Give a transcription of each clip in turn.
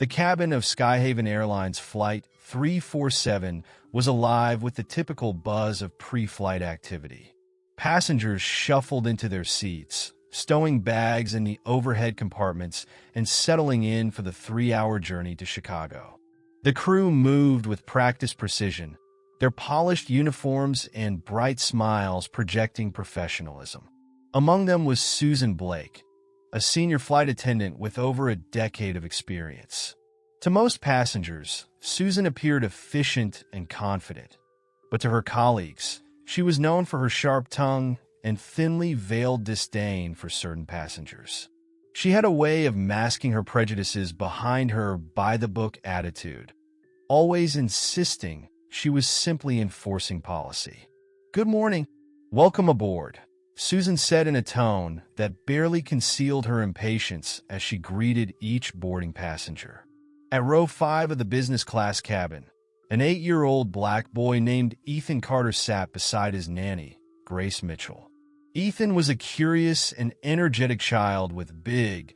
The cabin of Skyhaven Airlines Flight 347 was alive with the typical buzz of pre-flight activity. Passengers shuffled into their seats, stowing bags in the overhead compartments and settling in for the 3-hour journey to Chicago. The crew moved with practiced precision, their polished uniforms and bright smiles projecting professionalism. Among them was Susan Blake, a senior flight attendant with over a decade of experience. To most passengers, Susan appeared efficient and confident, but to her colleagues, she was known for her sharp tongue and thinly veiled disdain for certain passengers. She had a way of masking her prejudices behind her by-the-book attitude, always insisting she was simply enforcing policy. "Good morning. Welcome aboard," Susan said in a tone that barely concealed her impatience as she greeted each boarding passenger. At row 5 of the business class cabin, an 8-year-old black boy named Ethan Carter sat beside his nanny, Grace Mitchell. Ethan was a curious and energetic child with big,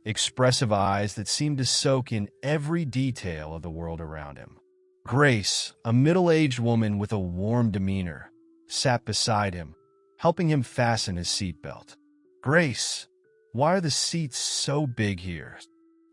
expressive eyes that seemed to soak in every detail of the world around him. Grace, a middle-aged woman with a warm demeanor, sat beside him, helping him fasten his seatbelt. "Grace, why are the seats so big here?"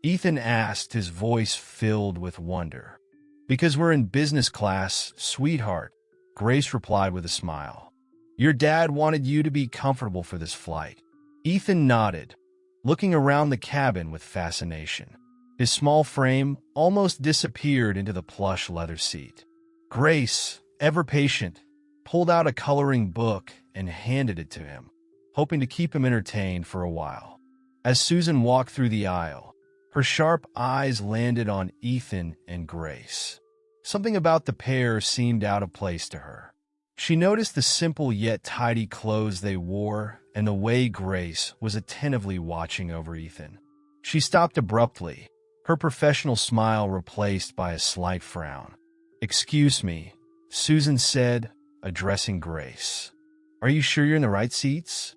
Ethan asked, his voice filled with wonder. "Because we're in business class, sweetheart," Grace replied with a smile. "Your dad wanted you to be comfortable for this flight." Ethan nodded, looking around the cabin with fascination. His small frame almost disappeared into the plush leather seat. Grace, ever patient, pulled out a coloring book and handed it to him, hoping to keep him entertained for a while. As Susan walked through the aisle, her sharp eyes landed on Ethan and Grace. Something about the pair seemed out of place to her. She noticed the simple yet tidy clothes they wore and the way Grace was attentively watching over Ethan. She stopped abruptly, her professional smile replaced by a slight frown. "Excuse me," Susan said, addressing Grace. "Are you sure you're in the right seats?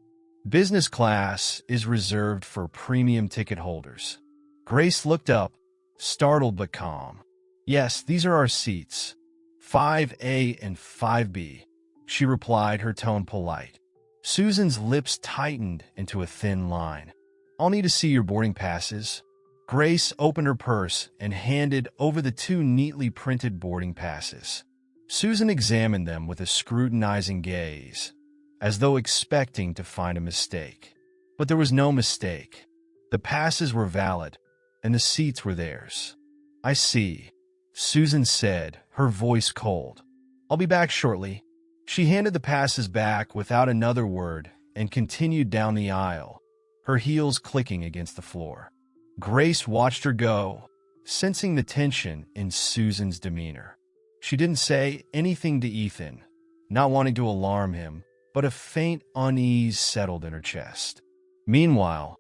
Business class is reserved for premium ticket holders." Grace looked up, startled but calm. "Yes, these are our seats, 5A and 5B, she replied, her tone polite. Susan's lips tightened into a thin line. "I'll need to see your boarding passes." Grace opened her purse and handed over the 2 neatly printed boarding passes. Susan examined them with a scrutinizing gaze, as though expecting to find a mistake. But there was no mistake. The passes were valid, and the seats were theirs. "I see," Susan said, her voice cold. "I'll be back shortly." She handed the passes back without another word and continued down the aisle, her heels clicking against the floor. Grace watched her go, sensing the tension in Susan's demeanor. She didn't say anything to Ethan, not wanting to alarm him, but a faint unease settled in her chest. Meanwhile,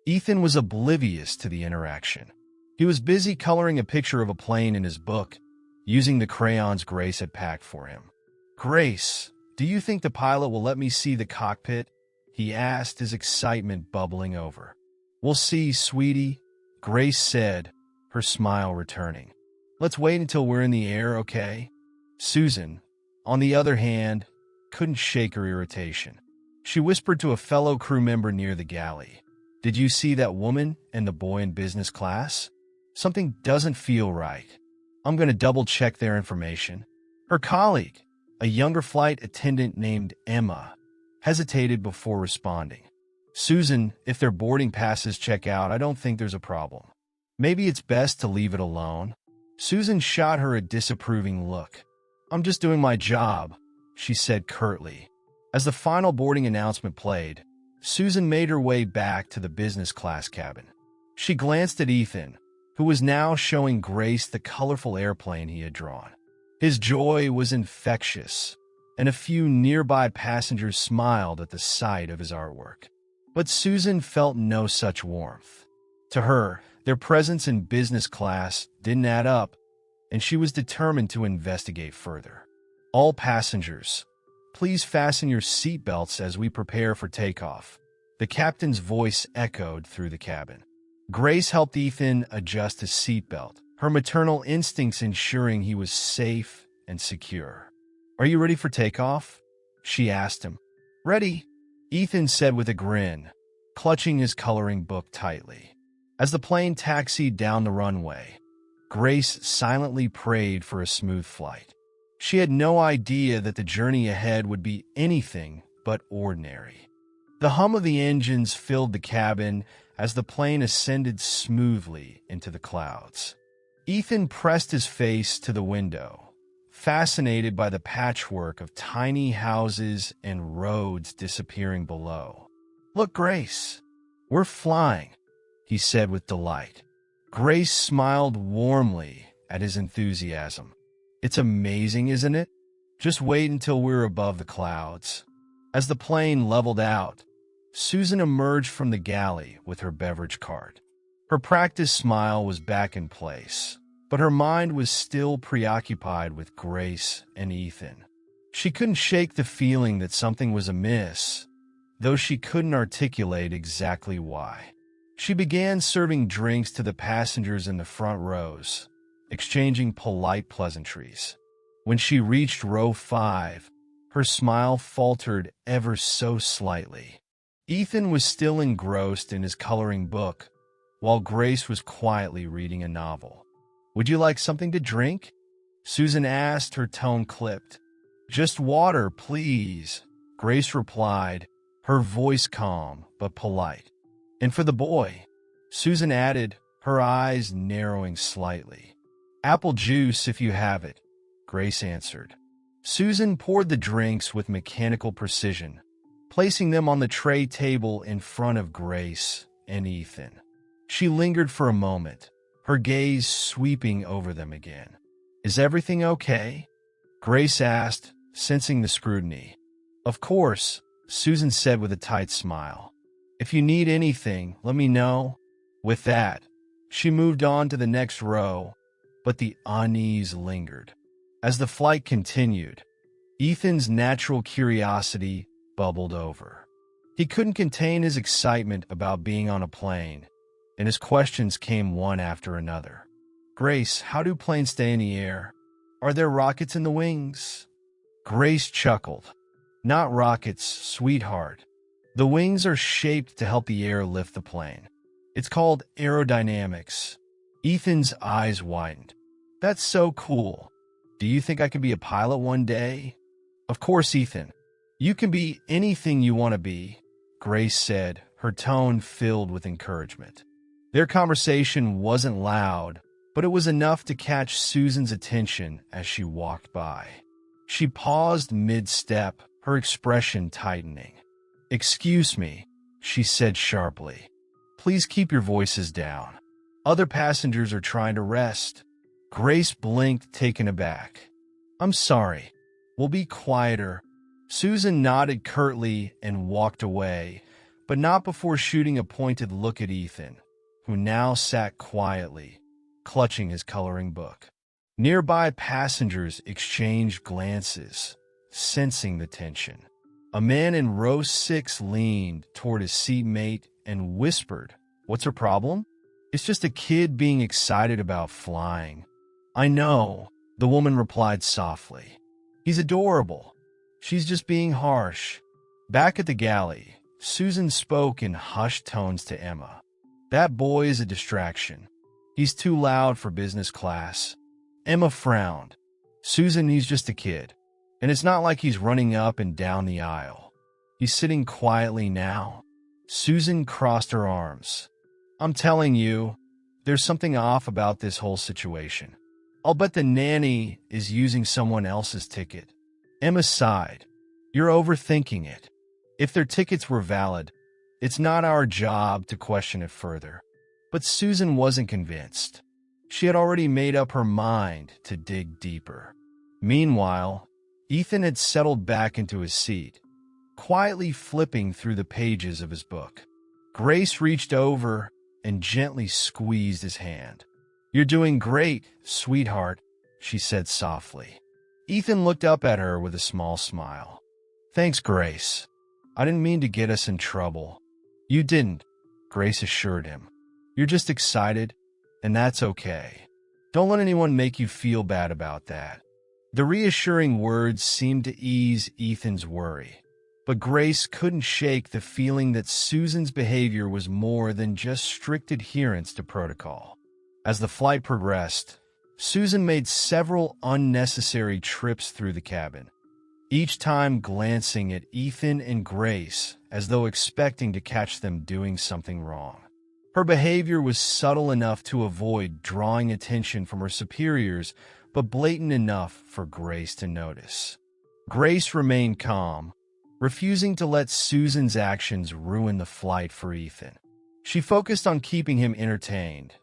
Ethan was oblivious to the interaction. He was busy coloring a picture of a plane in his book, using the crayons Grace had packed for him. "Grace, do you think the pilot will let me see the cockpit?" he asked, his excitement bubbling over. "We'll see, sweetie," Grace said, her smile returning. "Let's wait until we're in the air, okay?" Susan, on the other hand, couldn't shake her irritation. She whispered to a fellow crew member near the galley. "Did you see that woman and the boy in business class? Something doesn't feel right. I'm going to double-check their information." Her colleague, a younger flight attendant named Emma, hesitated before responding. "Susan, if their boarding passes check out, I don't think there's a problem. Maybe it's best to leave it alone." Susan shot her a disapproving look. "I'm just doing my job," she said curtly. As the final boarding announcement played, Susan made her way back to the business class cabin. She glanced at Ethan, who was now showing Grace the colorful airplane he had drawn. His joy was infectious, and a few nearby passengers smiled at the sight of his artwork. But Susan felt no such warmth. To her, their presence in business class didn't add up, and she was determined to investigate further. "All passengers, please fasten your seatbelts as we prepare for takeoff," the captain's voice echoed through the cabin. Grace helped Ethan adjust his seatbelt, her maternal instincts ensuring he was safe and secure. "Are you ready for takeoff?" she asked him. "Ready," Ethan said with a grin, clutching his coloring book tightly. As the plane taxied down the runway, Grace silently prayed for a smooth flight. She had no idea that the journey ahead would be anything but ordinary. The hum of the engines filled the cabin as the plane ascended smoothly into the clouds. Ethan pressed his face to the window, fascinated by the patchwork of tiny houses and roads disappearing below. "Look, Grace, we're flying," he said with delight. Grace smiled warmly at his enthusiasm. "It's amazing, isn't it? Just wait until we're above the clouds." As the plane leveled out, Susan emerged from the galley with her beverage cart. Her practiced smile was back in place, but her mind was still preoccupied with Grace and Ethan. She couldn't shake the feeling that something was amiss, though she couldn't articulate exactly why. She began serving drinks to the passengers in the front rows, exchanging polite pleasantries. When she reached row 5, her smile faltered ever so slightly. Ethan was still engrossed in his coloring book, while Grace was quietly reading a novel. "Would you like something to drink?" Susan asked, her tone clipped. "Just water, please," Grace replied, her voice calm but polite. "And for the boy," Susan added, her eyes narrowing slightly. "Apple juice if you have it," Grace answered. Susan poured the drinks with mechanical precision, placing them on the tray table in front of Grace and Ethan. She lingered for a moment, her gaze sweeping over them again. "Is everything okay?" Grace asked, sensing the scrutiny. "Of course," Susan said with a tight smile. "If you need anything, let me know." With that, she moved on to the next row, but the unease lingered. As the flight continued, Ethan's natural curiosity bubbled over. He couldn't contain his excitement about being on a plane, and his questions came one after another. "Grace, how do planes stay in the air? Are there rockets in the wings?" Grace chuckled. "Not rockets, sweetheart. The wings are shaped to help the air lift the plane. It's called aerodynamics." Ethan's eyes widened. "That's so cool. Do you think I can be a pilot one day?" "Of course, Ethan. You can be anything you want to be," Grace said, her tone filled with encouragement. Their conversation wasn't loud, but it was enough to catch Susan's attention as she walked by. She paused mid-step, her expression tightening. "Excuse me," she said sharply. "Please keep your voices down. Other passengers are trying to rest." Grace blinked, taken aback. "I'm sorry. We'll be quieter." Susan nodded curtly and walked away, but not before shooting a pointed look at Ethan, who now sat quietly, clutching his coloring book. Nearby passengers exchanged glances, sensing the tension. A man in row 6 leaned toward his seatmate and whispered, "What's her problem?" "It's just a kid being excited about flying." "I know," the woman replied softly. "He's adorable. She's just being harsh." Back at the galley, Susan spoke in hushed tones to Emma. "That boy is a distraction. He's too loud for business class." Emma frowned. "Susan, he's just a kid. And it's not like he's running up and down the aisle. He's sitting quietly now." Susan crossed her arms. "I'm telling you, there's something off about this whole situation. I'll bet the nanny is using someone else's ticket." Emma sighed. "You're overthinking it. If their tickets were valid, it's not our job to question it further." But Susan wasn't convinced. She had already made up her mind to dig deeper. Meanwhile, Ethan had settled back into his seat, quietly flipping through the pages of his book. Grace reached over and gently squeezed his hand. "You're doing great, sweetheart," she said softly. Ethan looked up at her with a small smile. "Thanks, Grace. I didn't mean to get us in trouble." "You didn't," Grace assured him. You're just excited, and that's okay. Don't let anyone make you feel bad about that." The reassuring words seemed to ease Ethan's worry, but Grace couldn't shake the feeling that Susan's behavior was more than just strict adherence to protocol. As the flight progressed, Susan made several unnecessary trips through the cabin, each time glancing at Ethan and Grace as though expecting to catch them doing something wrong. Her behavior was subtle enough to avoid drawing attention from her superiors, but blatant enough for Grace to notice. Grace remained calm, refusing to let Susan's actions ruin the flight for Ethan. She focused on keeping him entertained,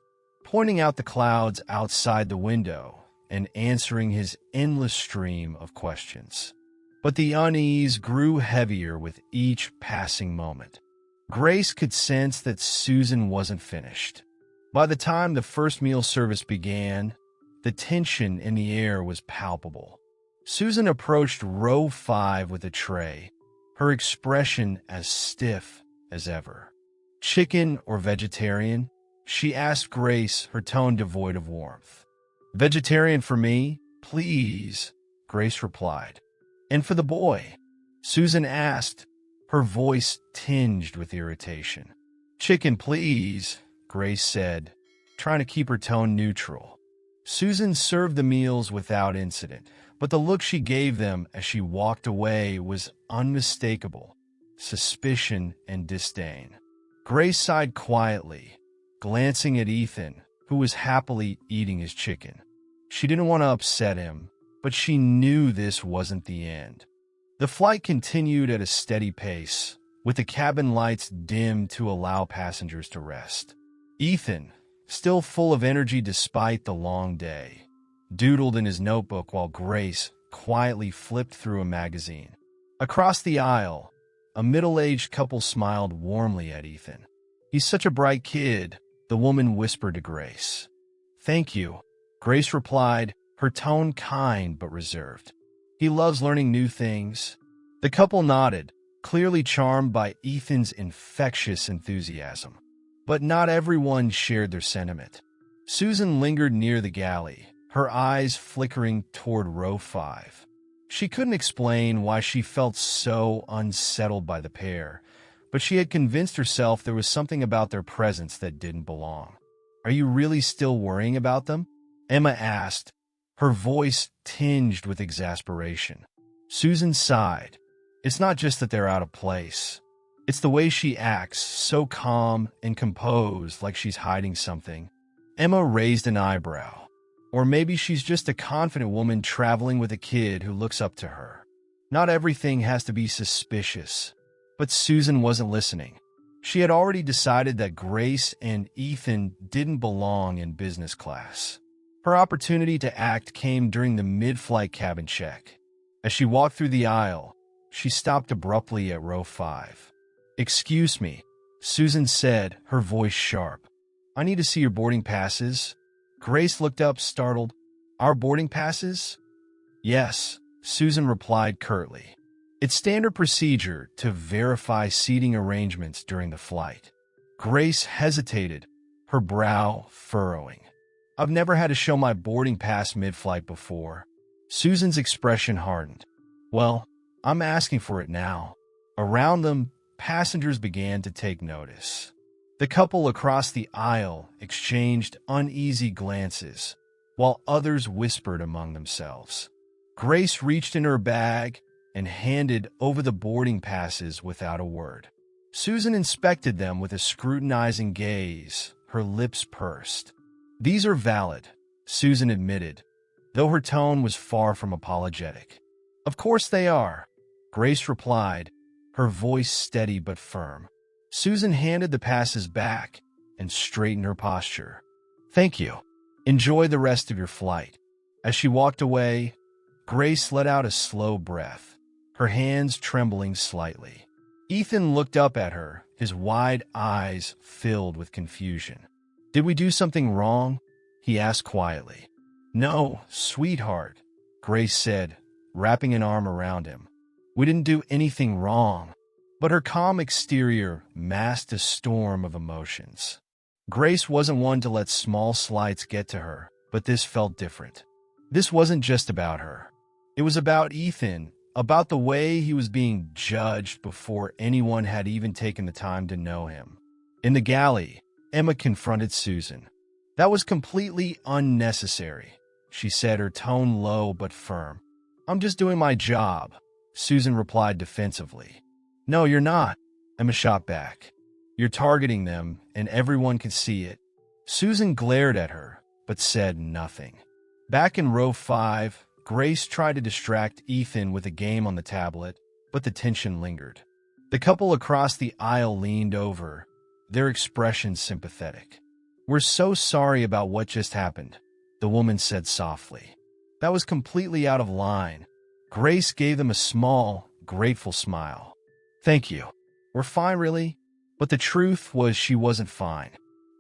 pointing out the clouds outside the window and answering his endless stream of questions. But the unease grew heavier with each passing moment. Grace could sense that Susan wasn't finished. By the time the first meal service began, the tension in the air was palpable. Susan approached row 5 with a tray, her expression as stiff as ever. "Chicken or vegetarian?" she asked Grace, her tone devoid of warmth. "Vegetarian for me, please," Grace replied. "And for the boy?" Susan asked, her voice tinged with irritation. "Chicken, please," Grace said, trying to keep her tone neutral. Susan served the meals without incident, but the look she gave them as she walked away was unmistakable: suspicion and disdain. Grace sighed quietly, glancing at Ethan, who was happily eating his chicken. She didn't want to upset him, but she knew this wasn't the end. The flight continued at a steady pace, with the cabin lights dimmed to allow passengers to rest. Ethan, still full of energy despite the long day, doodled in his notebook while Grace quietly flipped through a magazine. Across the aisle, a middle-aged couple smiled warmly at Ethan. "He's such a bright kid," the woman whispered to Grace. "Thank you," Grace replied, her tone kind but reserved. "He loves learning new things." The couple nodded, clearly charmed by Ethan's infectious enthusiasm. But not everyone shared their sentiment. Susan lingered near the galley, her eyes flickering toward row 5. She couldn't explain why she felt so unsettled by the pair, but she had convinced herself there was something about their presence that didn't belong. "Are you really still worrying about them?" Emma asked, her voice tinged with exasperation. Susan sighed. "It's not just that they're out of place. It's the way she acts, so calm and composed, like she's hiding something." Emma raised an eyebrow. "Or maybe she's just a confident woman traveling with a kid who looks up to her. Not everything has to be suspicious." But Susan wasn't listening. She had already decided that Grace and Ethan didn't belong in business class. Her opportunity to act came during the mid-flight cabin check. As she walked through the aisle, she stopped abruptly at row 5. "Excuse me," Susan said, her voice sharp. "I need to see your boarding passes." Grace looked up, startled. "Our boarding passes?" "Yes," Susan replied curtly. "It's standard procedure to verify seating arrangements during the flight." Grace hesitated, her brow furrowing. "I've never had to show my boarding pass mid-flight before." Susan's expression hardened. "Well, I'm asking for it now." Around them, passengers began to take notice. The couple across the aisle exchanged uneasy glances, while others whispered among themselves. Grace reached in her bag and handed over the boarding passes without a word. Susan inspected them with a scrutinizing gaze, her lips pursed. "These are valid," Susan admitted, though her tone was far from apologetic. "Of course they are," Grace replied, her voice steady but firm. Susan handed the passes back and straightened her posture. "Thank you. Enjoy the rest of your flight." As she walked away, Grace let out a slow breath, her hands trembling slightly. Ethan looked up at her, his wide eyes filled with confusion. "Did we do something wrong?" he asked quietly. "No, sweetheart," Grace said, wrapping an arm around him. "We didn't do anything wrong." But her calm exterior masked a storm of emotions. Grace wasn't one to let small slights get to her, but this felt different. This wasn't just about her. It was about Ethan, about the way he was being judged before anyone had even taken the time to know him. In the galley, Emma confronted Susan. "That was completely unnecessary," she said, her tone low but firm. "I'm just doing my job," Susan replied defensively. "No, you're not," Emma shot back. "You're targeting them, and everyone can see it." Susan glared at her, but said nothing. Back in row 5, Grace tried to distract Ethan with a game on the tablet, but the tension lingered. The couple across the aisle leaned over, their expressions sympathetic. "We're so sorry about what just happened," the woman said softly. "That was completely out of line." Grace gave them a small, grateful smile. "Thank you. We're fine, really." But the truth was she wasn't fine.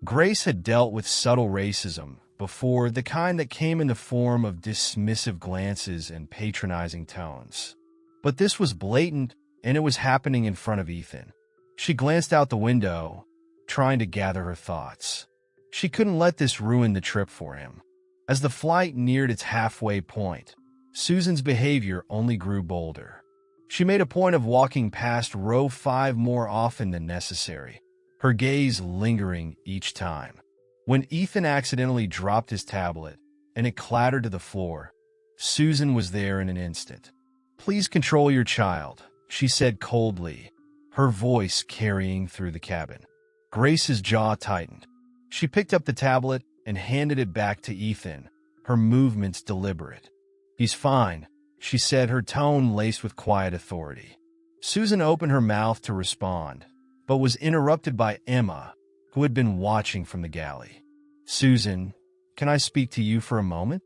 Grace had dealt with subtle racism before, the kind that came in the form of dismissive glances and patronizing tones. But this was blatant, and it was happening in front of Ethan. She glanced out the window, trying to gather her thoughts. She couldn't let this ruin the trip for him. As the flight neared its halfway point, Susan's behavior only grew bolder. She made a point of walking past row 5 more often than necessary, her gaze lingering each time. When Ethan accidentally dropped his tablet and it clattered to the floor, Susan was there in an instant. "Please control your child," she said coldly, her voice carrying through the cabin. Grace's jaw tightened. She picked up the tablet and handed it back to Ethan, her movements deliberate. "He's fine," she said, her tone laced with quiet authority. Susan opened her mouth to respond, but was interrupted by Emma, who had been watching from the galley. "Susan, can I speak to you for a moment?"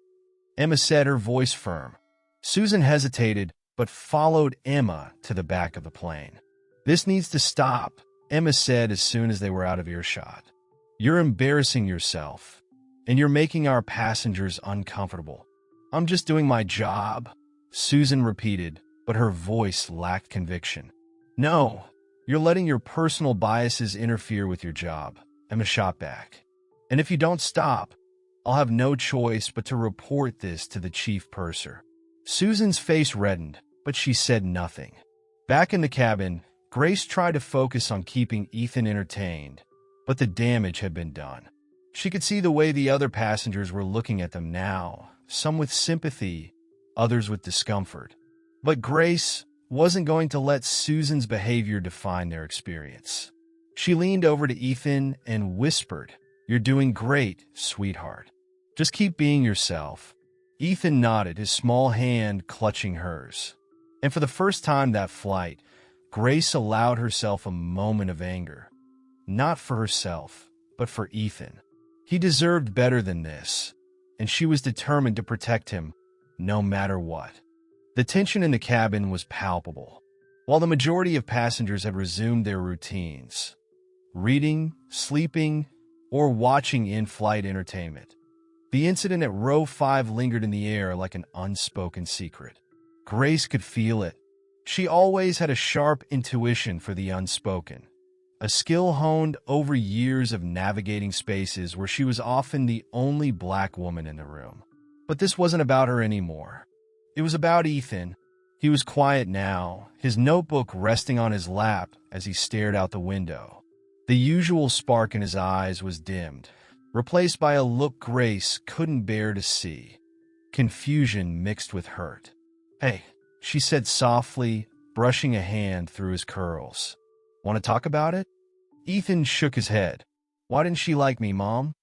Emma said, her voice firm. Susan hesitated, but followed Emma to the back of the plane. "This needs to stop," Emma said as soon as they were out of earshot. "You're embarrassing yourself, and you're making our passengers uncomfortable." "I'm just doing my job," Susan repeated, but her voice lacked conviction. "No, you're letting your personal biases interfere with your job," Emma shot back. "And if you don't stop, I'll have no choice but to report this to the chief purser." Susan's face reddened, but she said nothing. Back in the cabin, Grace tried to focus on keeping Ethan entertained, but the damage had been done. She could see the way the other passengers were looking at them now, some with sympathy, others with discomfort. But Grace wasn't going to let Susan's behavior define their experience. She leaned over to Ethan and whispered, "You're doing great, sweetheart. Just keep being yourself." Ethan nodded, his small hand clutching hers. And for the first time that flight, Grace allowed herself a moment of anger. Not for herself, but for Ethan. He deserved better than this, and she was determined to protect him, no matter what. The tension in the cabin was palpable. While the majority of passengers had resumed their routines, reading, sleeping, or watching in-flight entertainment, the incident at row 5 lingered in the air like an unspoken secret. Grace could feel it. She always had a sharp intuition for the unspoken, a skill honed over years of navigating spaces where she was often the only black woman in the room. But this wasn't about her anymore. It was about Ethan. He was quiet now, his notebook resting on his lap as he stared out the window. The usual spark in his eyes was dimmed, replaced by a look Grace couldn't bear to see, confusion mixed with hurt. "Hey," she said softly, brushing a hand through his curls. "Want to talk about it?" Ethan shook his head. "Why didn't she like me, Mom?"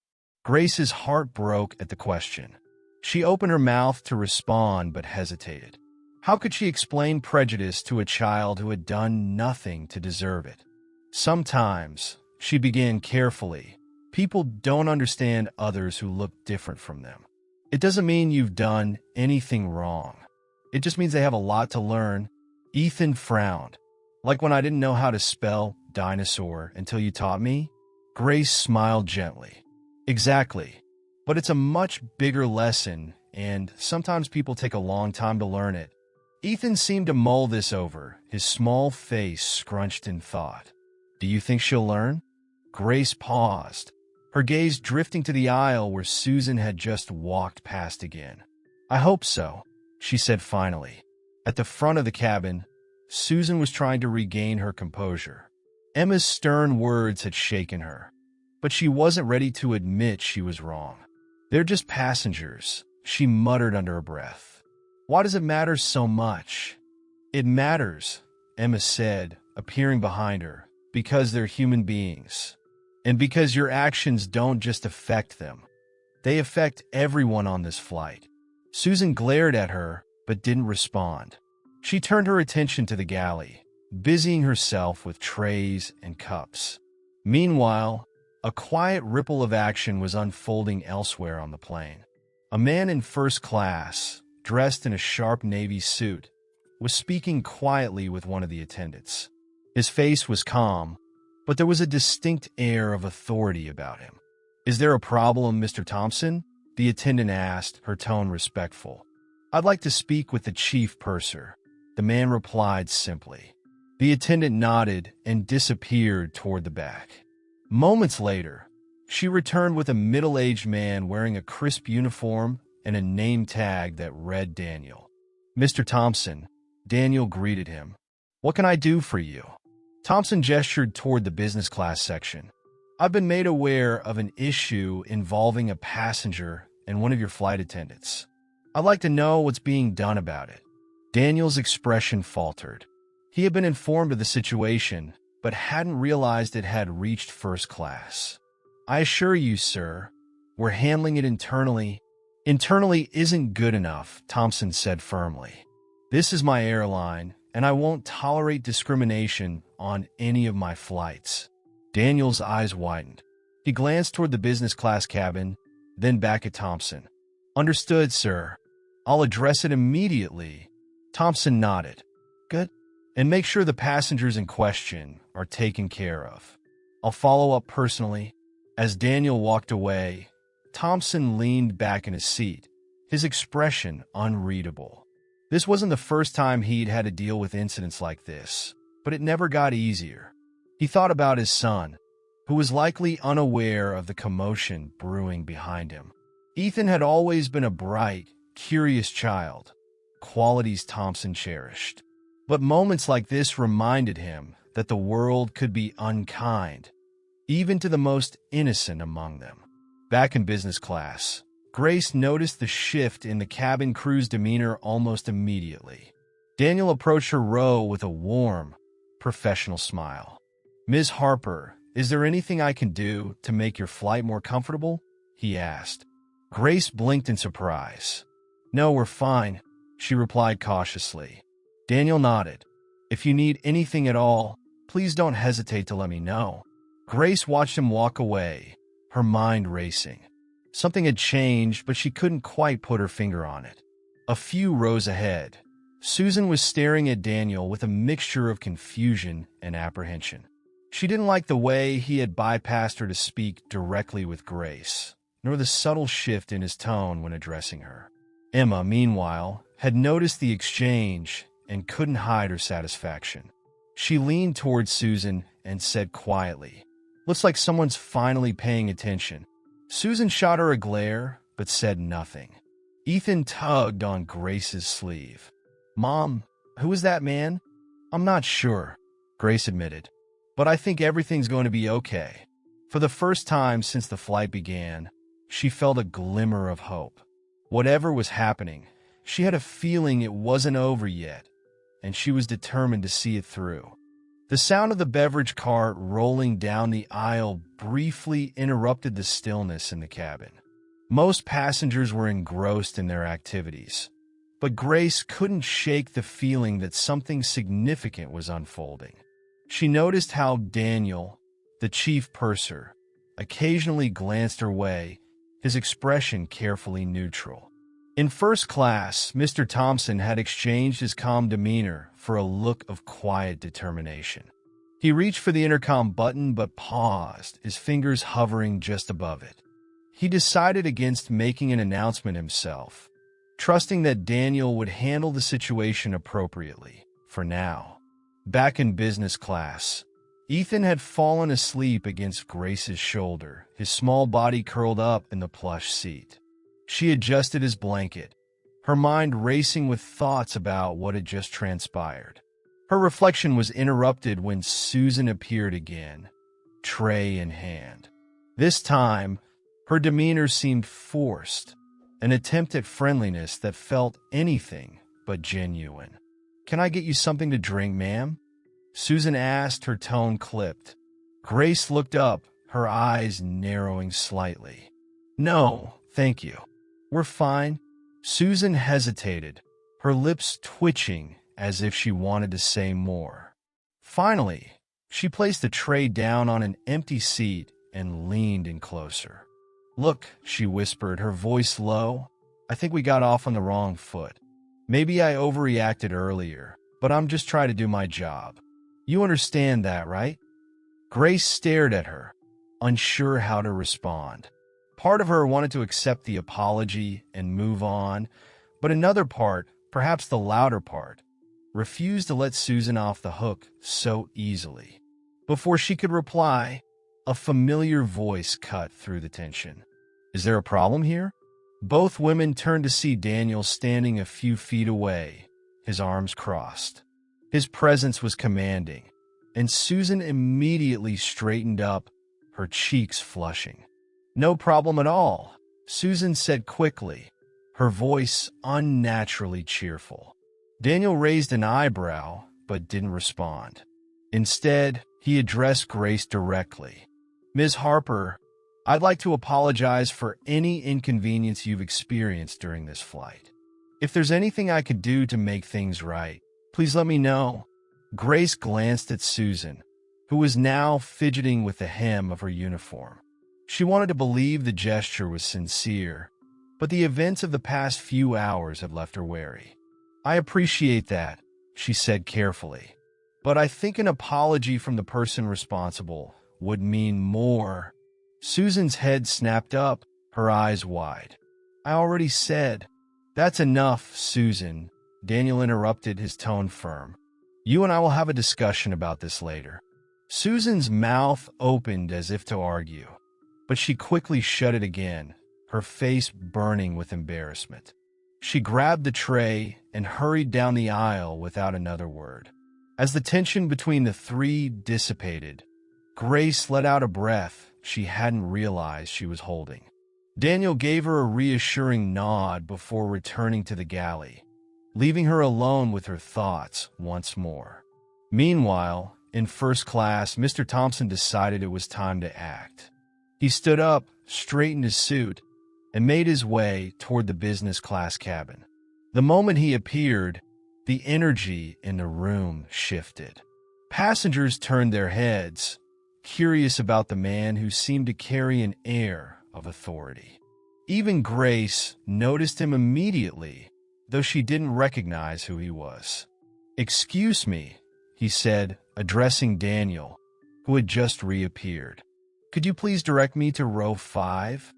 Grace's heart broke at the question. She opened her mouth to respond but hesitated. How could she explain prejudice to a child who had done nothing to deserve it? "Sometimes," she began carefully, "people don't understand others who look different from them. It doesn't mean you've done anything wrong. It just means they have a lot to learn." Ethan frowned. "Like when I didn't know how to spell dinosaur until you taught me?" Grace smiled gently. "Exactly. But it's a much bigger lesson, and sometimes people take a long time to learn it." Ethan seemed to mull this over, his small face scrunched in thought. "Do you think she'll learn?" Grace paused. her gaze drifting to the aisle where Susan had just walked past again. "I hope so," she said finally. At the front of the cabin, Susan was trying to regain her composure. Emma's stern words had shaken her, but she wasn't ready to admit she was wrong. "They're just passengers," she muttered under her breath. "Why does it matter so much?" "It matters," Emma said, appearing behind her, "because they're human beings. And because your actions don't just affect them. They affect everyone on this flight." Susan glared at her, but didn't respond. She turned her attention to the galley, busying herself with trays and cups. Meanwhile, a quiet ripple of action was unfolding elsewhere on the plane. A man in first class, dressed in a sharp navy suit, was speaking quietly with one of the attendants. His face was calm, but there was a distinct air of authority about him. "Is there a problem, Mr. Thompson?" the attendant asked, her tone respectful. "I'd like to speak with the chief purser," the man replied simply. The attendant nodded and disappeared toward the back. Moments later, she returned with a middle-aged man wearing a crisp uniform and a name tag that read Daniel. "Mr. Thompson," Daniel greeted him. "What can I do for you?" Thompson gestured toward the business class section. "I've been made aware of an issue involving a passenger and one of your flight attendants. I'd like to know what's being done about it." Daniel's expression faltered. He had been informed of the situation, but hadn't realized it had reached first class. "I assure you, sir, we're handling it internally." "Internally isn't good enough," Thompson said firmly. "This is my airline, and I won't tolerate discrimination on any of my flights." Daniel's eyes widened. He glanced toward the business class cabin, then back at Thompson. "Understood, sir. I'll address it immediately." Thompson nodded. "Good. And make sure the passengers in question are taken care of. I'll follow up personally." As Daniel walked away, Thompson leaned back in his seat, his expression unreadable. This wasn't the first time he'd had to deal with incidents like this, but it never got easier. He thought about his son, who was likely unaware of the commotion brewing behind him. Ethan had always been a bright, curious child, qualities Thompson cherished. But moments like this reminded him that the world could be unkind, even to the most innocent among them. Back in business class, Grace noticed the shift in the cabin crew's demeanor almost immediately. Daniel approached her row with a warm, professional smile. "Ms. Harper, is there anything I can do to make your flight more comfortable?" he asked. Grace blinked in surprise. "No, we're fine," she replied cautiously. Daniel nodded. "If you need anything at all, please don't hesitate to let me know." Grace watched him walk away, her mind racing. Something had changed, but she couldn't quite put her finger on it. A few rows ahead, Susan was staring at Daniel with a mixture of confusion and apprehension. She didn't like the way he had bypassed her to speak directly with Grace, nor the subtle shift in his tone when addressing her. Emma, meanwhile, had noticed the exchange and couldn't hide her satisfaction. She leaned toward Susan and said quietly, "Looks like someone's finally paying attention." Susan shot her a glare, but said nothing. Ethan tugged on Grace's sleeve. "Mom, who is that man?" "I'm not sure," Grace admitted, "but I think everything's going to be okay." For the first time since the flight began, she felt a glimmer of hope. Whatever was happening, she had a feeling it wasn't over yet, and she was determined to see it through. The sound of the beverage cart rolling down the aisle briefly interrupted the stillness in the cabin. Most passengers were engrossed in their activities, but Grace couldn't shake the feeling that something significant was unfolding. She noticed how Daniel, the chief purser, occasionally glanced her way, his expression carefully neutral. In first class, Mr. Thompson had exchanged his calm demeanor for a look of quiet determination. He reached for the intercom button but paused, his fingers hovering just above it. He decided against making an announcement himself, trusting that Daniel would handle the situation appropriately, for now. Back in business class, Ethan had fallen asleep against Grace's shoulder, his small body curled up in the plush seat. She adjusted his blanket, her mind racing with thoughts about what had just transpired. Her reflection was interrupted when Susan appeared again, tray in hand. This time, her demeanor seemed forced, an attempt at friendliness that felt anything but genuine. "Can I get you something to drink, ma'am?" Susan asked, her tone clipped. Grace looked up, her eyes narrowing slightly. "No, thank you. We're fine." Susan hesitated, her lips twitching as if she wanted to say more. Finally, she placed the tray down on an empty seat and leaned in closer. "Look," she whispered, her voice low, "I think we got off on the wrong foot. Maybe I overreacted earlier, but I'm just trying to do my job. You understand that, right?" Grace stared at her, unsure how to respond. Part of her wanted to accept the apology and move on, but another part, perhaps the louder part, refused to let Susan off the hook so easily. Before she could reply, a familiar voice cut through the tension. "Is there a problem here?" Both women turned to see Daniel standing a few feet away, his arms crossed. His presence was commanding, and Susan immediately straightened up, her cheeks flushing. "No problem at all," Susan said quickly, her voice unnaturally cheerful. Daniel raised an eyebrow, but didn't respond. Instead, he addressed Grace directly. "Ms. Harper, I'd like to apologize for any inconvenience you've experienced during this flight. If there's anything I could do to make things right, please let me know." Grace glanced at Susan, who was now fidgeting with the hem of her uniform. She wanted to believe the gesture was sincere, but the events of the past few hours had left her wary. "I appreciate that," she said carefully, "but I think an apology from the person responsible would mean more." Susan's head snapped up, her eyes wide. "I already said." "That's enough, Susan," Daniel interrupted, his tone firm. "You and I will have a discussion about this later." Susan's mouth opened as if to argue, but she quickly shut it again, her face burning with embarrassment. She grabbed the tray and hurried down the aisle without another word. As the tension between the three dissipated, Grace let out a breath she hadn't realized she was holding. Daniel gave her a reassuring nod before returning to the galley, leaving her alone with her thoughts once more. Meanwhile, in first class, Mr. Thompson decided it was time to act. He stood up, straightened his suit, and made his way toward the business class cabin. The moment he appeared, the energy in the room shifted. Passengers turned their heads, curious about the man who seemed to carry an air of authority. Even Grace noticed him immediately, though she didn't recognize who he was. "Excuse me," he said, addressing Daniel, who had just reappeared. "Could you please direct me to row 5?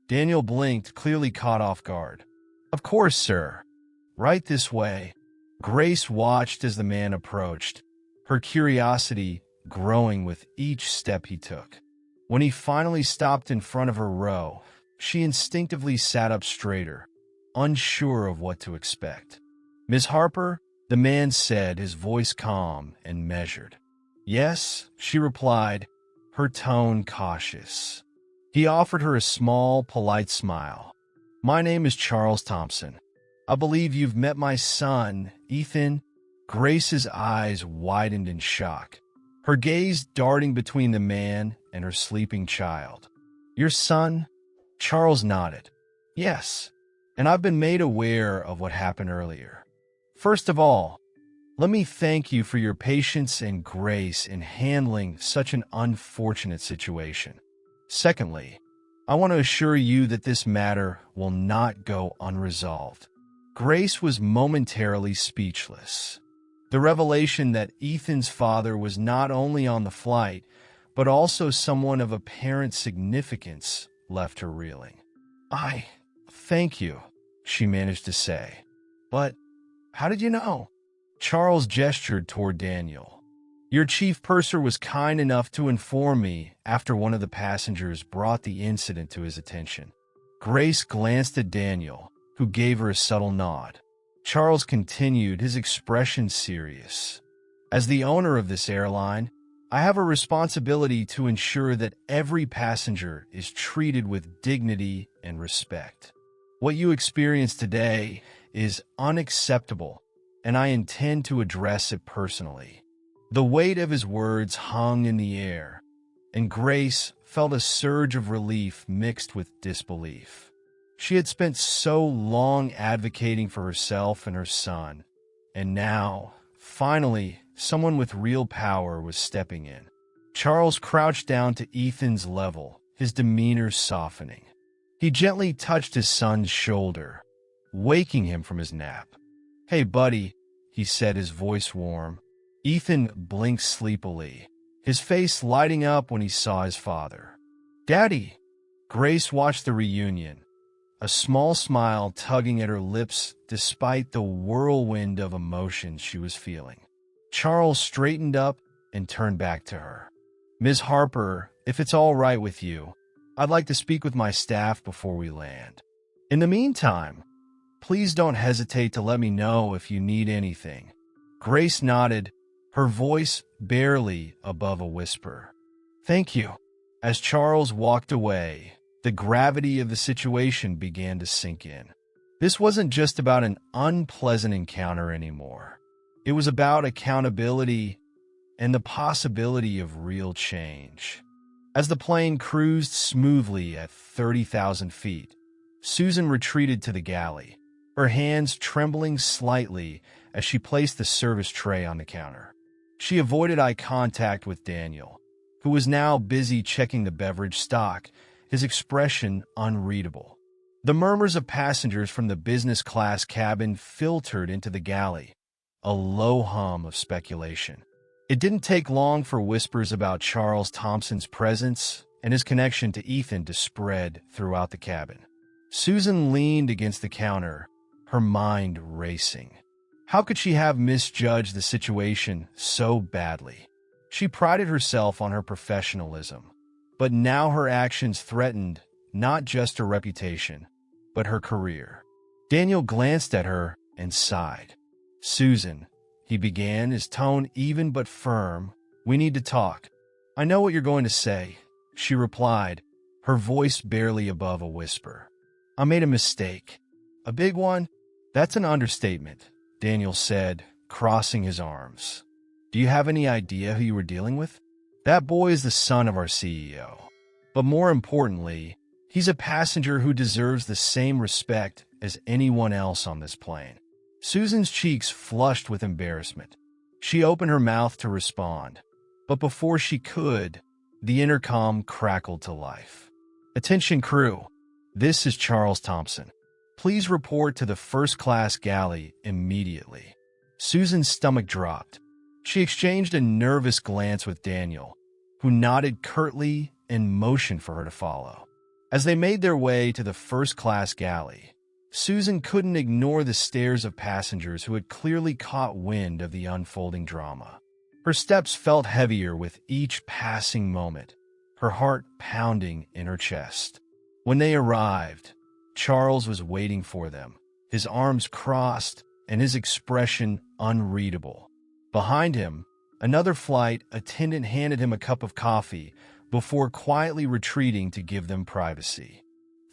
Daniel blinked, clearly caught off guard. "Of course, sir. Right this way." Grace watched as the man approached, her curiosity growing with each step he took. When he finally stopped in front of her row, she instinctively sat up straighter, unsure of what to expect. "Miss Harper," the man said, his voice calm and measured. "Yes," she replied, her tone cautious. He offered her a small, polite smile. "My name is Charles Thompson. I believe you've met my son, Ethan." Grace's eyes widened in shock, her gaze darting between the man and her sleeping child. "Your son?" Charles nodded. "Yes, and I've been made aware of what happened earlier. First of all, let me thank you for your patience and grace in handling such an unfortunate situation. Secondly, I want to assure you that this matter will not go unresolved." Grace was momentarily speechless. The revelation that Ethan's father was not only on the flight, but also someone of apparent significance left her reeling. "I thank you," she managed to say. "But how did you know?" Charles gestured toward Daniel. Your chief purser was kind enough to inform me after one of the passengers brought the incident to his attention. Grace glanced at Daniel, who gave her a subtle nod. Charles continued, his expression serious. As the owner of this airline, I have a responsibility to ensure that every passenger is treated with dignity and respect. What you experienced today is unacceptable, and I intend to address it personally. The weight of his words hung in the air, and Grace felt a surge of relief mixed with disbelief. She had spent so long advocating for herself and her son, and now, finally, someone with real power was stepping in. Charles crouched down to Ethan's level, his demeanor softening. He gently touched his son's shoulder, waking him from his nap. "Hey, buddy," he said, his voice warm. Ethan blinked sleepily, his face lighting up when he saw his father. "Daddy!" Grace watched the reunion, a small smile tugging at her lips despite the whirlwind of emotions she was feeling. Charles straightened up and turned back to her. "Ms. Harper, if it's all right with you, I'd like to speak with my staff before we land. In the meantime, please don't hesitate to let me know if you need anything." Grace nodded, her voice barely above a whisper. "Thank you." As Charles walked away, the gravity of the situation began to sink in. This wasn't just about an unpleasant encounter anymore. It was about accountability and the possibility of real change. As the plane cruised smoothly at 30,000 feet, Susan retreated to the galley, her hands trembling slightly as she placed the service tray on the counter. She avoided eye contact with Daniel, who was now busy checking the beverage stock, his expression unreadable. The murmurs of passengers from the business class cabin filtered into the galley, a low hum of speculation. It didn't take long for whispers about Charles Thompson's presence and his connection to Ethan to spread throughout the cabin. Susan leaned against the counter, her mind racing. How could she have misjudged the situation so badly? She prided herself on her professionalism, but now her actions threatened not just her reputation, but her career. Daniel glanced at her and sighed. "Susan," he began, his tone even but firm, "we need to talk." "I know what you're going to say," she replied, her voice barely above a whisper. "I made a mistake." "A big one?" "That's an understatement," Daniel said, crossing his arms. "Do you have any idea who you were dealing with? That boy is the son of our CEO. But more importantly, he's a passenger who deserves the same respect as anyone else on this plane." Susan's cheeks flushed with embarrassment. She opened her mouth to respond, but before she could, the intercom crackled to life. "Attention crew, this is Charles Thompson. Please report to the first-class galley immediately." Susan's stomach dropped. She exchanged a nervous glance with Daniel, who nodded curtly and motioned for her to follow. As they made their way to the first-class galley, Susan couldn't ignore the stares of passengers who had clearly caught wind of the unfolding drama. Her steps felt heavier with each passing moment, her heart pounding in her chest. When they arrived, Charles was waiting for them, his arms crossed and his expression unreadable. Behind him, another flight attendant handed him a cup of coffee before quietly retreating to give them privacy.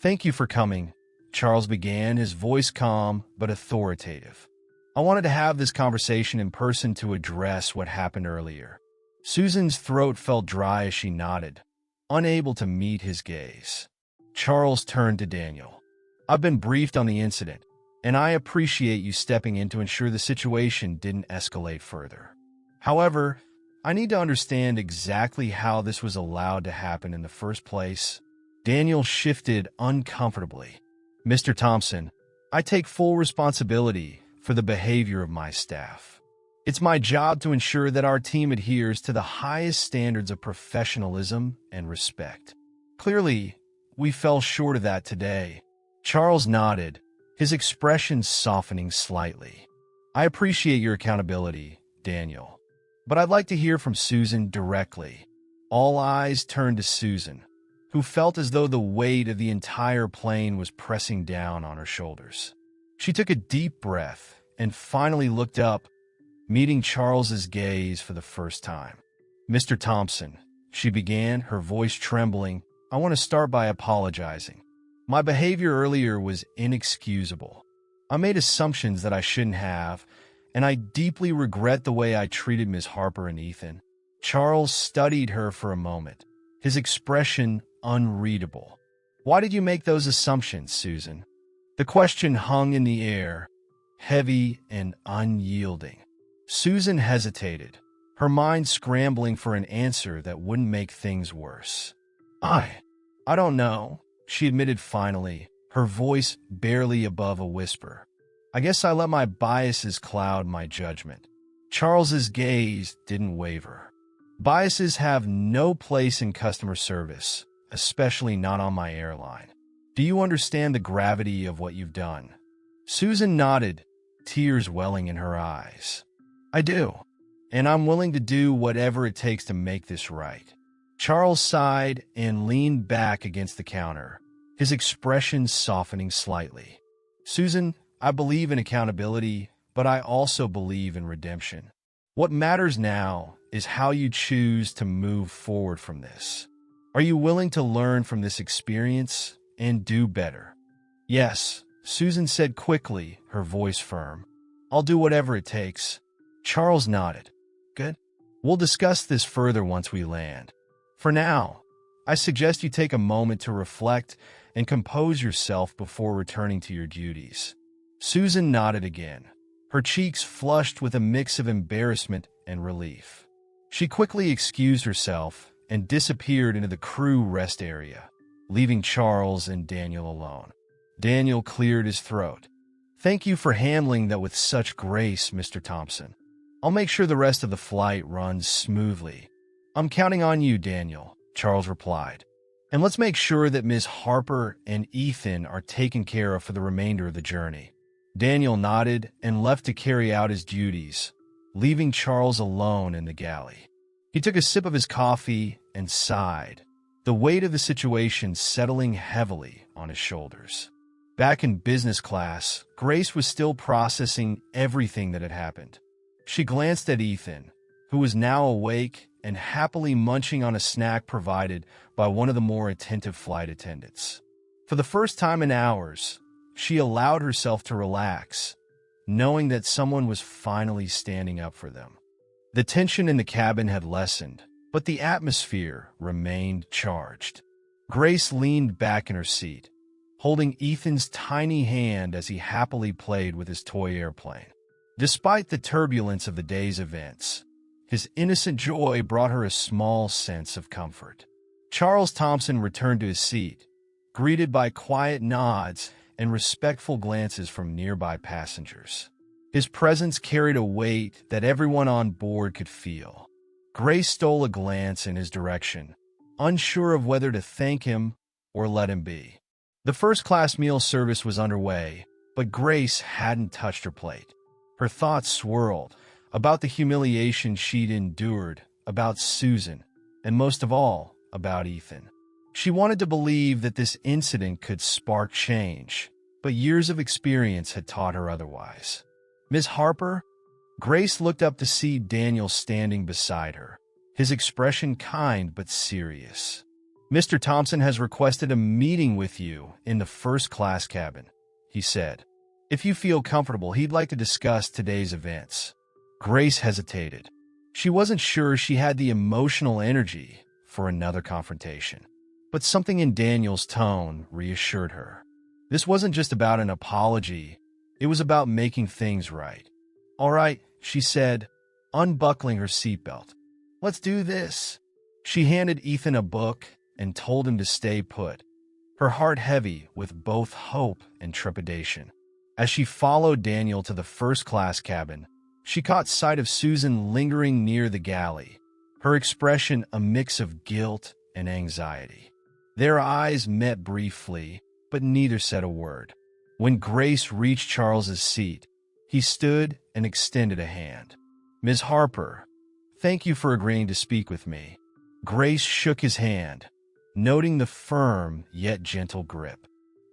"Thank you for coming," Charles began, his voice calm but authoritative. "I wanted to have this conversation in person to address what happened earlier." Susan's throat felt dry as she nodded, unable to meet his gaze. Charles turned to Daniel. "I've been briefed on the incident, and I appreciate you stepping in to ensure the situation didn't escalate further. However, I need to understand exactly how this was allowed to happen in the first place." Daniel shifted uncomfortably. "Mr. Thompson, I take full responsibility for the behavior of my staff. It's my job to ensure that our team adheres to the highest standards of professionalism and respect. Clearly, we fell short of that today." Charles nodded, his expression softening slightly. "I appreciate your accountability, Daniel. but I'd like to hear from Susan directly. All eyes turned to Susan, who felt as though the weight of the entire plane was pressing down on her shoulders. She took a deep breath and finally looked up, meeting Charles's gaze for the first time. "Mr. Thompson," she began, her voice trembling, "I want to start by apologizing. My behavior earlier was inexcusable. I made assumptions that I shouldn't have, and I deeply regret the way I treated Ms. Harper and Ethan." Charles studied her for a moment, his expression unreadable. "Why did you make those assumptions, Susan?" The question hung in the air, heavy and unyielding. Susan hesitated, her mind scrambling for an answer that wouldn't make things worse. I don't know," she admitted finally, her voice barely above a whisper. "I guess I let my biases cloud my judgment." Charles's gaze didn't waver. "Biases have no place in customer service, especially not on my airline. Do you understand the gravity of what you've done?" Susan nodded, tears welling in her eyes. "I do, and I'm willing to do whatever it takes to make this right." Charles sighed and leaned back against the counter, his expression softening slightly. "Susan, I believe in accountability, but I also believe in redemption. What matters now is how you choose to move forward from this. Are you willing to learn from this experience and do better?" "Yes," Susan said quickly, her voice firm. "I'll do whatever it takes." Charles nodded. "Good. We'll discuss this further once we land. For now, I suggest you take a moment to reflect and compose yourself before returning to your duties." Susan nodded again, her cheeks flushed with a mix of embarrassment and relief. She quickly excused herself and disappeared into the crew rest area, leaving Charles and Daniel alone. Daniel cleared his throat. "Thank you for handling that with such grace, Mr. Thompson. I'll make sure the rest of the flight runs smoothly." "I'm counting on you, Daniel," Charles replied. "And let's make sure that Ms. Harper and Ethan are taken care of for the remainder of the journey." Daniel nodded and left to carry out his duties, leaving Charles alone in the galley. He took a sip of his coffee and sighed, the weight of the situation settling heavily on his shoulders. Back in business class, Grace was still processing everything that had happened. She glanced at Ethan, who was now awake and happily munching on a snack provided by one of the more attentive flight attendants. For the first time in hours, she allowed herself to relax, knowing that someone was finally standing up for them. The tension in the cabin had lessened, but the atmosphere remained charged. Grace leaned back in her seat, holding Ethan's tiny hand as he happily played with his toy airplane. Despite the turbulence of the day's events, his innocent joy brought her a small sense of comfort. Charles Thompson returned to his seat, greeted by quiet nods and respectful glances from nearby passengers. His presence carried a weight that everyone on board could feel. Grace stole a glance in his direction, unsure of whether to thank him or let him be. The first-class meal service was underway, but Grace hadn't touched her plate. Her thoughts swirled about the humiliation she'd endured, about Susan, and most of all, about Ethan. She wanted to believe that this incident could spark change, but years of experience had taught her otherwise. "Miss Harper?" Grace looked up to see Daniel standing beside her, his expression kind but serious. "Mr. Thompson has requested a meeting with you in the first-class cabin," he said. "If you feel comfortable, he'd like to discuss today's events." Grace hesitated. She wasn't sure she had the emotional energy for another confrontation, but something in Daniel's tone reassured her. This wasn't just about an apology, it was about making things right. "All right," she said, unbuckling her seatbelt. "Let's do this." She handed Ethan a book and told him to stay put, her heart heavy with both hope and trepidation. As she followed Daniel to the first-class cabin, she caught sight of Susan lingering near the galley, her expression a mix of guilt and anxiety. Their eyes met briefly, but neither said a word. When Grace reached Charles's seat, he stood and extended a hand. "Ms. Harper, Thank you for agreeing to speak with me. Grace shook his hand, noting the firm yet gentle grip.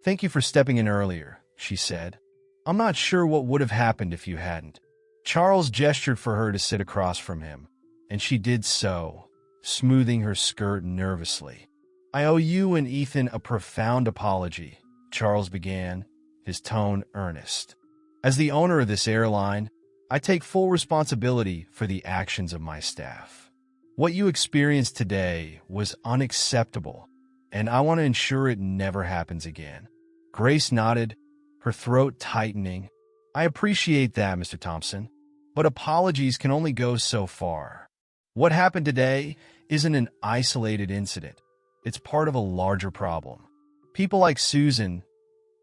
Thank you for stepping in earlier, she said. I'm not sure what would have happened if you hadn't. Charles gestured for her to sit across from him, and she did so, smoothing her skirt nervously. I owe you and Ethan a profound apology, Charles began, his tone earnest. As the owner of this airline, I take full responsibility for the actions of my staff. What you experienced today was unacceptable, and I want to ensure it never happens again. Grace nodded, her throat tightening. I appreciate that, Mr. Thompson, but apologies can only go so far. What happened today isn't an isolated incident. It's part of a larger problem. People like Susan,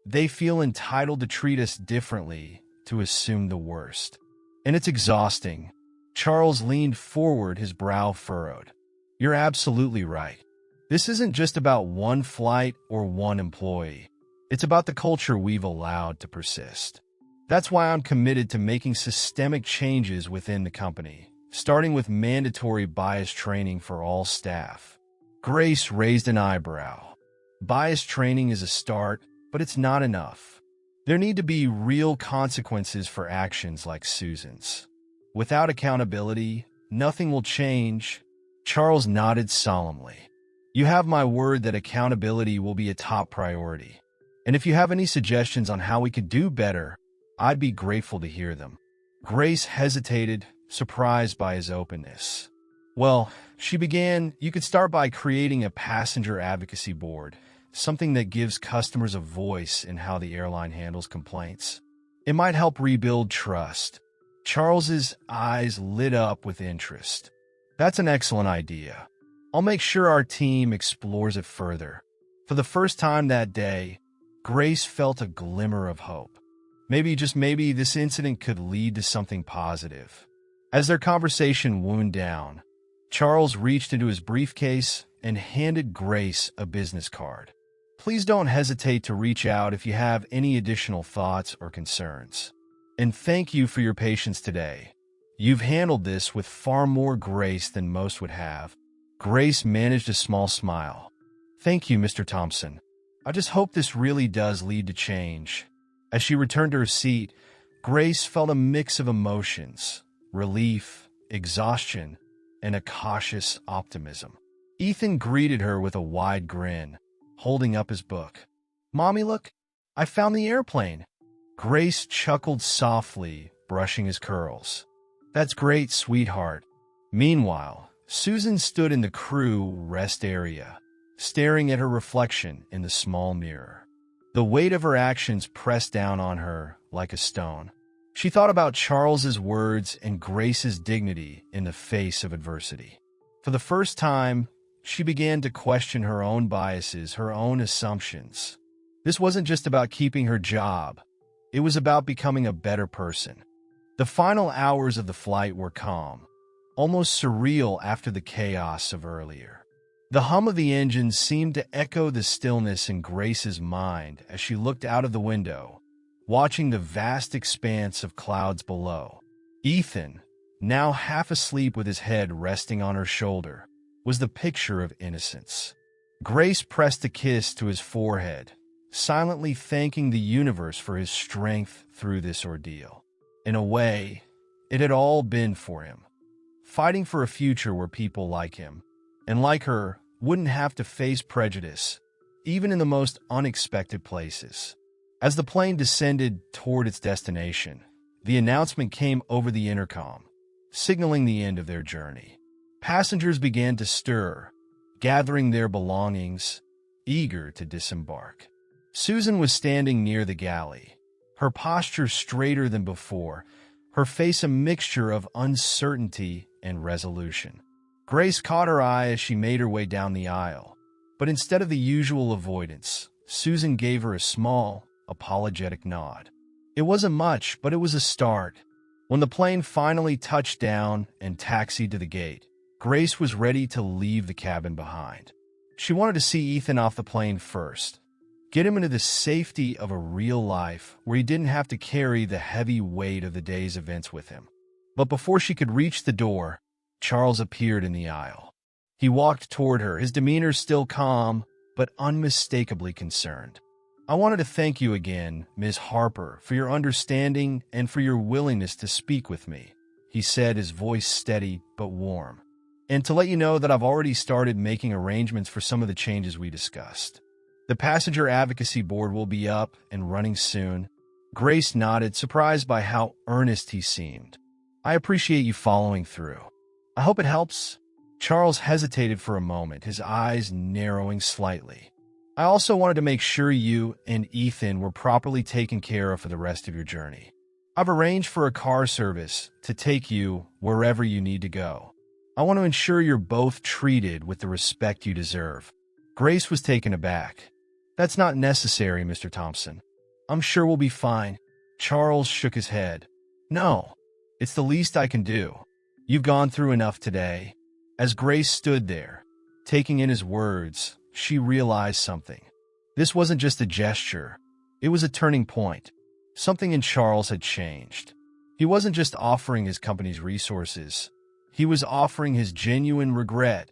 they feel entitled to treat us differently, to assume the worst. And it's exhausting. Charles leaned forward, his brow furrowed. You're absolutely right. This isn't just about one flight or one employee. It's about the culture we've allowed to persist. That's why I'm committed to making systemic changes within the company, starting with mandatory bias training for all staff. Grace raised an eyebrow. Bias training is a start, but it's not enough. There need to be real consequences for actions like Susan's. Without accountability, nothing will change. Charles nodded solemnly. You have my word that accountability will be a top priority. And if you have any suggestions on how we could do better, I'd be grateful to hear them. Grace hesitated, surprised by his openness. Well, she began, you could start by creating a passenger advocacy board, something that gives customers a voice in how the airline handles complaints. It might help rebuild trust. Charles's eyes lit up with interest. That's an excellent idea. I'll make sure our team explores it further. For the first time that day, Grace felt a glimmer of hope. Maybe, just maybe, this incident could lead to something positive. As their conversation wound down, Charles reached into his briefcase and handed Grace a business card. Please don't hesitate to reach out if you have any additional thoughts or concerns. And thank you for your patience today. You've handled this with far more grace than most would have. Grace managed a small smile. Thank you, Mr. Thompson. I just hope this really does lead to change. As she returned to her seat, Grace felt a mix of emotions, relief, exhaustion, and a cautious optimism. Ethan greeted her with a wide grin, holding up his book. Mommy, look, I found the airplane. Grace chuckled softly, brushing his curls. That's great, sweetheart. Meanwhile, Susan stood in the crew rest area, staring at her reflection in the small mirror. The weight of her actions pressed down on her like a stone. She thought about Charles's words and Grace's dignity in the face of adversity. For the first time, she began to question her own biases, her own assumptions. This wasn't just about keeping her job. It was about becoming a better person. The final hours of the flight were calm, almost surreal after the chaos of earlier. The hum of the engine seemed to echo the stillness in Grace's mind as she looked out of the window, watching the vast expanse of clouds below. Ethan, now half asleep with his head resting on her shoulder, was the picture of innocence. Grace pressed a kiss to his forehead, silently thanking the universe for his strength through this ordeal. In a way, it had all been for him, fighting for a future where people like him, and like her, wouldn't have to face prejudice, even in the most unexpected places. As the plane descended toward its destination, the announcement came over the intercom, signaling the end of their journey. Passengers began to stir, gathering their belongings, eager to disembark. Susan was standing near the galley, her posture straighter than before, her face a mixture of uncertainty and resolution. Grace caught her eye as she made her way down the aisle, but instead of the usual avoidance, Susan gave her a small, apologetic nod. It wasn't much, but it was a start. When the plane finally touched down and taxied to the gate, Grace was ready to leave the cabin behind. She wanted to see Ethan off the plane first, get him into the safety of a real life where he didn't have to carry the heavy weight of the day's events with him. But before she could reach the door, Charles appeared in the aisle. He walked toward her, his demeanor still calm, but unmistakably concerned. "I wanted to thank you again, Ms. Harper, for your understanding and for your willingness to speak with me," he said, his voice steady but warm. "And to let you know that I've already started making arrangements for some of the changes we discussed. The Passenger Advocacy Board will be up and running soon." Grace nodded, surprised by how earnest he seemed. "I appreciate you following through. I hope it helps." Charles hesitated for a moment, his eyes narrowing slightly. "I also wanted to make sure you and Ethan were properly taken care of for the rest of your journey. I've arranged for a car service to take you wherever you need to go. I want to ensure you're both treated with the respect you deserve." Grace was taken aback. "That's not necessary, Mr. Thompson. I'm sure we'll be fine." Charles shook his head. "No, it's the least I can do. You've gone through enough today." As Grace stood there, taking in his words, she realized something. This wasn't just a gesture. It was a turning point. Something in Charles had changed. He wasn't just offering his company's resources. He was offering his genuine regret,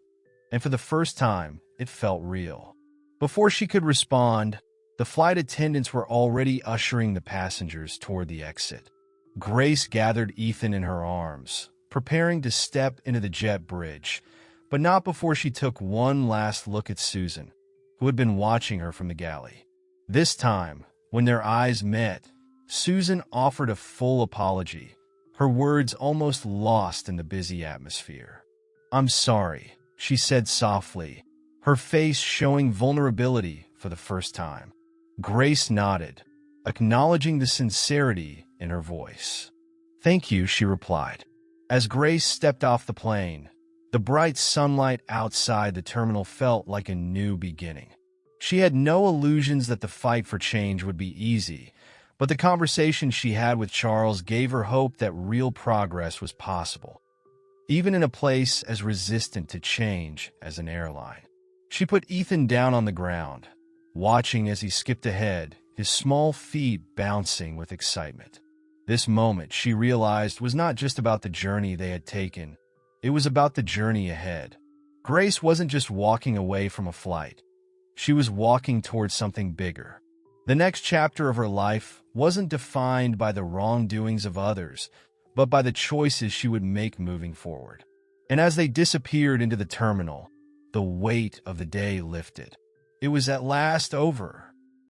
and for the first time, it felt real. Before she could respond, the flight attendants were already ushering the passengers toward the exit. Grace gathered Ethan in her arms, preparing to step into the jet bridge, but not before she took one last look at Susan, who had been watching her from the galley. This time, when their eyes met, Susan offered a full apology, her words almost lost in the busy atmosphere. "I'm sorry," she said softly, her face showing vulnerability for the first time. Grace nodded, acknowledging the sincerity in her voice. "Thank you," she replied. As Grace stepped off the plane, the bright sunlight outside the terminal felt like a new beginning. She had no illusions that the fight for change would be easy, but the conversation she had with Charles gave her hope that real progress was possible, even in a place as resistant to change as an airline. She put Ethan down on the ground, watching as he skipped ahead, his small feet bouncing with excitement. This moment, she realized, was not just about the journey they had taken. It was about the journey ahead. Grace wasn't just walking away from a flight. She was walking towards something bigger. The next chapter of her life wasn't defined by the wrongdoings of others, but by the choices she would make moving forward. And as they disappeared into the terminal, the weight of the day lifted. It was at last over.